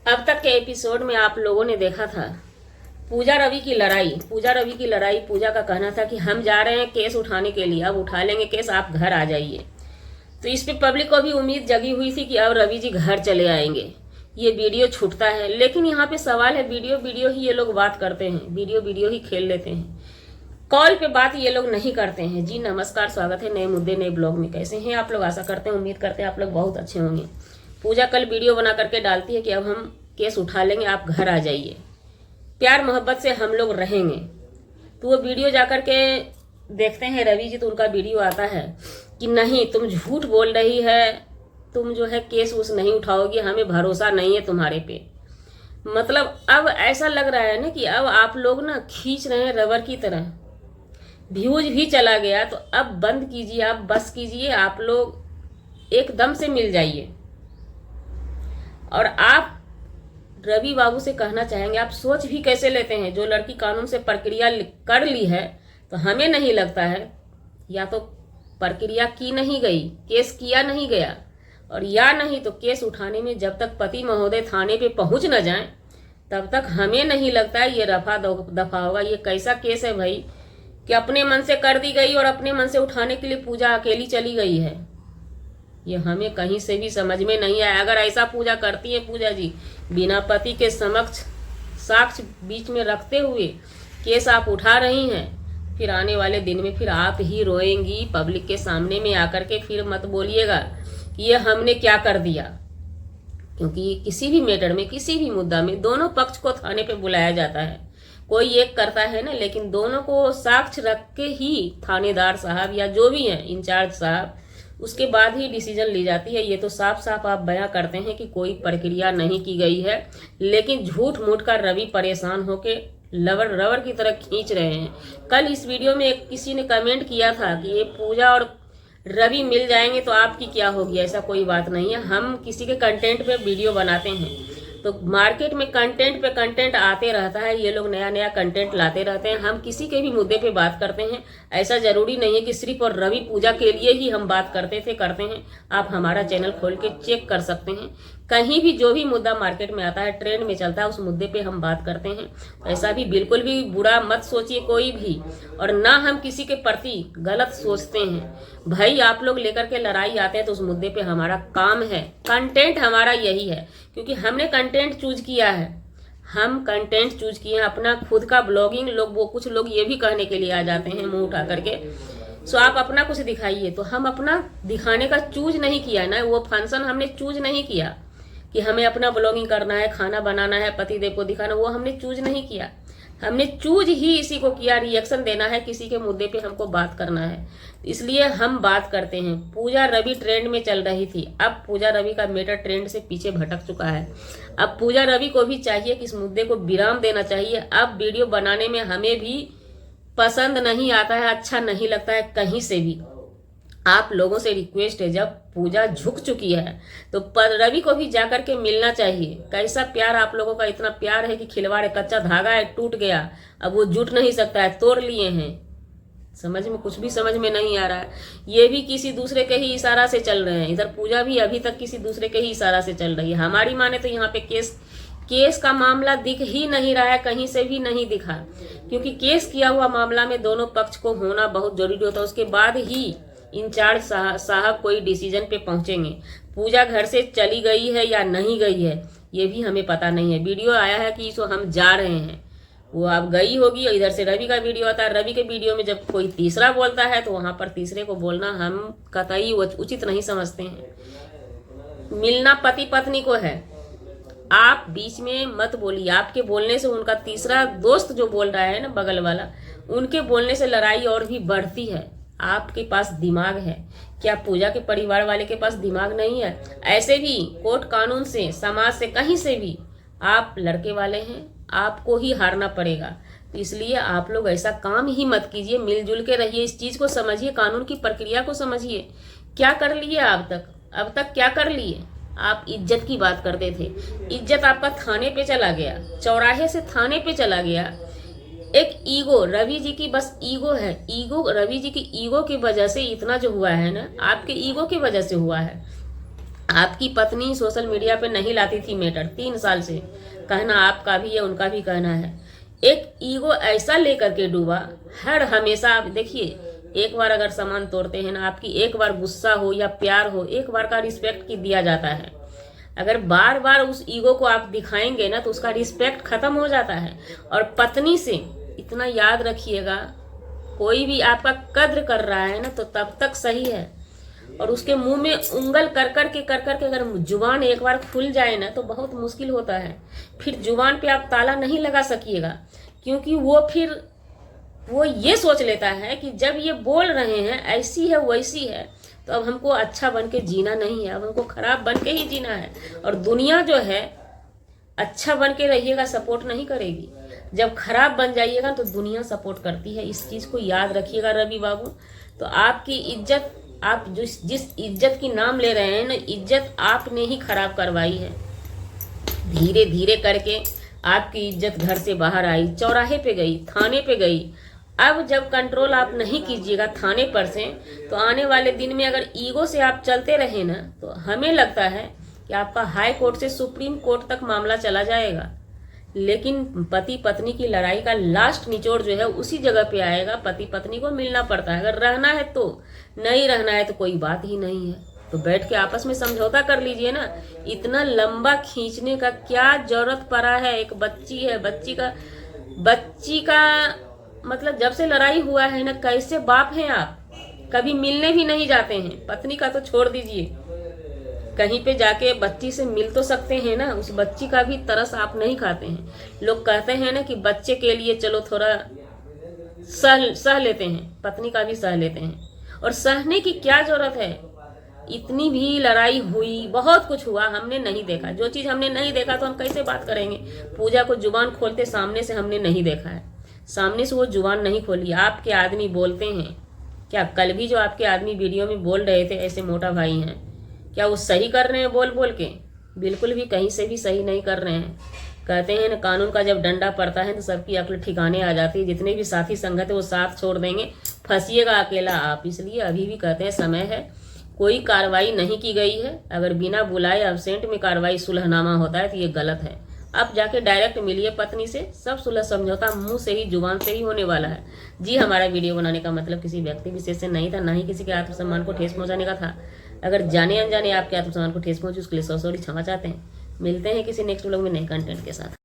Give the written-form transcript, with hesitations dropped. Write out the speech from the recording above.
अब तक के एपिसोड में आप लोगों ने देखा था पूजा रवि की लड़ाई। पूजा का कहना था कि हम जा रहे हैं केस उठाने के लिए, अब उठा लेंगे केस, आप घर आ जाइए। तो इस पे पब्लिक को भी उम्मीद जगी हुई थी कि अब रवि जी घर चले आएंगे, ये वीडियो छूटता है। लेकिन यहाँ पे सवाल है, वीडियो ही ये लोग बात करते हैं, वीडियो ही खेल लेते हैं, कॉल पे बात ये लोग नहीं करते हैं। जी नमस्कार, स्वागत है नए मुद्दे नए ब्लॉग में। कैसे हैं आप लोग? आशा करते हैं, उम्मीद करते हैं आप लोग बहुत अच्छे होंगे। पूजा कल वीडियो बना करके डालती है कि अब हम केस उठा लेंगे, आप घर आ जाइए, प्यार मोहब्बत से हम लोग रहेंगे। तो वो वीडियो जाकर के देखते हैं रवि जी, तो उनका वीडियो आता है कि नहीं तुम झूठ बोल रही है, तुम जो है केस उस नहीं उठाओगी, हमें भरोसा नहीं है तुम्हारे पे। मतलब अब ऐसा लग रहा है ना कि अब आप लोग ना खींच रहे हैं रबर की तरह, व्यूज भी चला गया। तो अब बंद कीजिए, आप बस कीजिए, आप लोग एकदम से मिल जाइए। और आप रवि बाबू से कहना चाहेंगे, आप सोच भी कैसे लेते हैं? जो लड़की कानून से प्रक्रिया कर ली है, तो हमें नहीं लगता है या तो प्रक्रिया की नहीं गई, केस किया नहीं गया, और या नहीं तो केस उठाने में जब तक पति महोदय थाने पे पहुंच न जाए तब तक हमें नहीं लगता है ये रफा दफा होगा। ये कैसा केस है भाई कि अपने मन से कर दी गई और अपने मन से उठाने के लिए पूजा अकेली चली गई है। ये हमें कहीं से भी समझ में नहीं आया। अगर ऐसा पूजा करती है पूजा जी, बिना पति के समक्ष साक्ष्य बीच में रखते हुए केस आप उठा रही हैं, फिर आने वाले दिन में फिर आप ही रोएंगी पब्लिक के सामने में आकर के। फिर मत बोलिएगा कि ये हमने क्या कर दिया, क्योंकि किसी भी मैटर में, किसी भी मुद्दा में दोनों पक्ष को थाने पे बुलाया जाता है। कोई एक करता है ना, लेकिन दोनों को साक्ष्य रख के ही थानेदार साहब या जो भी हैं इंचार्ज साहब, उसके बाद ही डिसीजन ली जाती है। ये तो साफ साफ आप बयां करते हैं कि कोई प्रक्रिया नहीं की गई है, लेकिन झूठ मूठ कर रवि परेशान होके रबर की तरह खींच रहे हैं। कल इस वीडियो में किसी ने कमेंट किया था कि ये पूजा और रवि मिल जाएंगे तो आपकी क्या होगी। ऐसा कोई बात नहीं है। हम किसी के कंटेंट पे वीडियो बनाते हैं, तो मार्केट में कंटेंट पे कंटेंट आते रहता है, ये लोग नया नया कंटेंट लाते रहते हैं। हम किसी के भी मुद्दे पे बात करते हैं, ऐसा जरूरी नहीं है कि सिर्फ और रवि पूजा के लिए ही हम बात करते हैं। आप हमारा चैनल खोल के चेक कर सकते हैं, कहीं भी जो भी मुद्दा मार्केट में आता है, ट्रेंड में चलता है, उस मुद्दे पे हम बात करते हैं। ऐसा भी बिल्कुल भी बुरा मत सोचिए कोई भी, और ना हम किसी के प्रति गलत सोचते हैं। भाई आप लोग लेकर के लड़ाई आते हैं तो उस मुद्दे पे हमारा काम है, कंटेंट हमारा यही है, क्योंकि हमने कंटेंट चूज किया है। हम कंटेंट चूज किए हैं अपना खुद का ब्लॉगिंग। लोग वो कुछ लोग ये भी कहने के लिए आ जाते हैं मुंह उठा करके, सो आप अपना कुछ दिखाइए। तो हम अपना दिखाने का चूज नहीं किया ना, वो फंक्शन हमने चूज नहीं किया कि हमें अपना ब्लॉगिंग करना है, खाना बनाना है, पतिदेव को दिखाना, वो हमने चूज नहीं किया। हमने चूज ही इसी को किया, रिएक्शन देना है, किसी के मुद्दे पे हमको बात करना है, इसलिए हम बात करते हैं। पूजा रवि ट्रेंड में चल रही थी, अब पूजा रवि का मैटर ट्रेंड से पीछे भटक चुका है। अब पूजा रवि को भी चाहिए कि इस मुद्दे को विराम देना चाहिए। अब वीडियो बनाने में हमें भी पसंद नहीं आता है, अच्छा नहीं लगता है कहीं से भी। आप लोगों से रिक्वेस्ट है, जब पूजा झुक चुकी है तो रवि को भी जाकर के मिलना चाहिए। कैसा प्यार आप लोगों का, इतना प्यार है कि खिलवाड़ है, कच्चा धागा है, टूट गया, अब वो जुट नहीं सकता है, तोड़ लिए हैं। समझ में कुछ भी समझ में नहीं आ रहा है। ये भी किसी दूसरे के ही इशारा से चल रहे हैं, इधर पूजा भी अभी तक किसी दूसरे के ही इशारा से चल रही है। हमारी माने तो यहाँ पे केस का मामला दिख ही नहीं रहा है, कहीं से भी नहीं दिखा, क्योंकि केस किया हुआ मामला में दोनों पक्ष को होना बहुत जरूरी होता है। उसके बाद ही इंचार्ज साहब कोई डिसीजन पे पहुंचेंगे। पूजा घर से चली गई है या नहीं गई है ये भी हमें पता नहीं है। वीडियो आया है कि इसको हम जा रहे हैं, वो अब गई होगी। इधर से रवि का वीडियो आता है, रवि के वीडियो में जब कोई तीसरा बोलता है तो वहां पर तीसरे को बोलना हम कतई उचित नहीं समझते हैं। मिलना पति पत्नी को है, आप बीच में मत बोलिए। आपके बोलने से उनका तीसरा दोस्त जो बोल रहा है ना बगल वाला, उनके बोलने से लड़ाई और भी बढ़ती है। आपके पास दिमाग है क्या? पूजा के परिवार वाले के पास दिमाग नहीं है? ऐसे भी कोर्ट कानून से, समाज से, कहीं से भी आप लड़के वाले हैं, आपको ही हारना पड़ेगा। तो इसलिए आप लोग ऐसा काम ही मत कीजिए, मिलजुल के रहिए, इस चीज को समझिए, कानून की प्रक्रिया को समझिए। क्या कर लिए अब तक क्या कर लिए? आप इज्जत की बात करते थे, इज्जत आपका थाने पे चला गया, चौराहे से थाने पे चला गया। एक ईगो, रवि जी की बस ईगो है, ईगो, रवि जी की ईगो की वजह से इतना जो हुआ है ना, आपके ईगो की वजह से हुआ है। आपकी पत्नी सोशल मीडिया पे नहीं लाती थी मैटर 3 साल से, कहना आपका भी है उनका भी कहना है। एक ईगो ऐसा लेकर के डूबा, हर हमेशा आप देखिए, एक बार अगर सामान तोड़ते हैं ना, आपकी एक बार गुस्सा हो या प्यार हो, एक बार का रिस्पेक्ट की दिया जाता है। अगर बार बार उस ईगो को आप दिखाएंगे ना तो उसका रिस्पेक्ट खत्म हो जाता है। और पत्नी से इतना याद रखिएगा, कोई भी आपका कद्र कर रहा है ना तो तब तक सही है, और उसके मुंह में उंगल कर कर के अगर जुबान एक बार खुल जाए ना तो बहुत मुश्किल होता है। फिर जुबान पे आप ताला नहीं लगा सकिएगा, क्योंकि वो ये सोच लेता है कि जब ये बोल रहे हैं ऐसी है वैसी है तो अब हमको अच्छा बन के जीना नहीं है, अब हमको खराब बन के ही जीना है। और दुनिया जो है अच्छा बन के रहिएगा सपोर्ट नहीं करेगी, जब खराब बन जाइएगा तो दुनिया सपोर्ट करती है। इस चीज़ को याद रखिएगा रवि बाबू। तो आपकी इज्जत, आप जिस इज्जत की नाम ले रहे हैं ना, इज्जत आपने ही खराब करवाई है। धीरे धीरे करके आपकी इज्जत घर से बाहर आई, चौराहे पे गई, थाने पे गई। अब जब कंट्रोल आप नहीं कीजिएगा थाने पर से, तो आने वाले दिन में अगर ईगो से आप चलते रहे ना तो हमें लगता है कि आपका हाई कोर्ट से सुप्रीम कोर्ट तक मामला चला जाएगा। लेकिन पति पत्नी की लड़ाई का लास्ट निचोड़ जो है उसी जगह पे आएगा। पति पत्नी को मिलना पड़ता है, अगर रहना है तो, नहीं रहना है तो कोई बात ही नहीं है। तो बैठ के आपस में समझौता कर लीजिए ना। इतना लंबा खींचने का क्या जरूरत पड़ा है? एक बच्ची है, बच्ची का मतलब जब से लड़ाई हुआ है ना, कैसे बाप हैं आप? कभी मिलने भी नहीं जाते हैं। पत्नी का तो छोड़ दीजिए, कहीं पे जाके बच्ची से मिल तो सकते हैं ना, उस बच्ची का भी तरस आप नहीं खाते हैं। लोग कहते हैं ना कि बच्चे के लिए चलो थोड़ा सह लेते हैं, पत्नी का भी सह लेते हैं। और सहने की क्या जरूरत है? इतनी भी लड़ाई हुई, बहुत कुछ हुआ, हमने नहीं देखा। जो चीज़ हमने नहीं देखा तो हम कैसे बात करेंगे? पूजा को जुबान खोलते सामने से हमने नहीं देखा है, सामने से वो जुबान नहीं खोली। आपके आदमी बोलते हैं क्या? कल भी जो आपके आदमी वीडियो में बोल रहे थे ऐसे मोटा भाई हैं, क्या वो सही कर रहे हैं बोल बोल के? बिल्कुल भी कहीं से भी सही नहीं कर रहे हैं। कहते हैं ना, कानून का जब डंडा पड़ता है तो सबकी अक्ल ठिकाने आ जाती है। जितने भी साथी संगत है वो साथ छोड़ देंगे, फंसिएगा अकेला आप। इसलिए अभी भी कहते हैं समय है, कोई कार्रवाई नहीं की गई है। अगर बिना बुलाए अब्सेंट में कार्रवाई सुलहनामा होता है तो ये गलत है। आप जाके डायरेक्ट मिलिए पत्नी से, सब सुलह समझौता मुंह से ही, जुबान से ही होने वाला है। जी, हमारा वीडियो बनाने का मतलब किसी व्यक्ति विशेष से नहीं था, ना ही किसी के आत्मसम्मान को ठेस पहुंचाने का था। अगर जाने अनजाने आपके आत्मसम्मान को ठेस पहुंची उसके लिए सॉरी क्षमा चाहते हैं। मिलते हैं किसी नेक्स्ट व्लॉग में नए कंटेंट के साथ।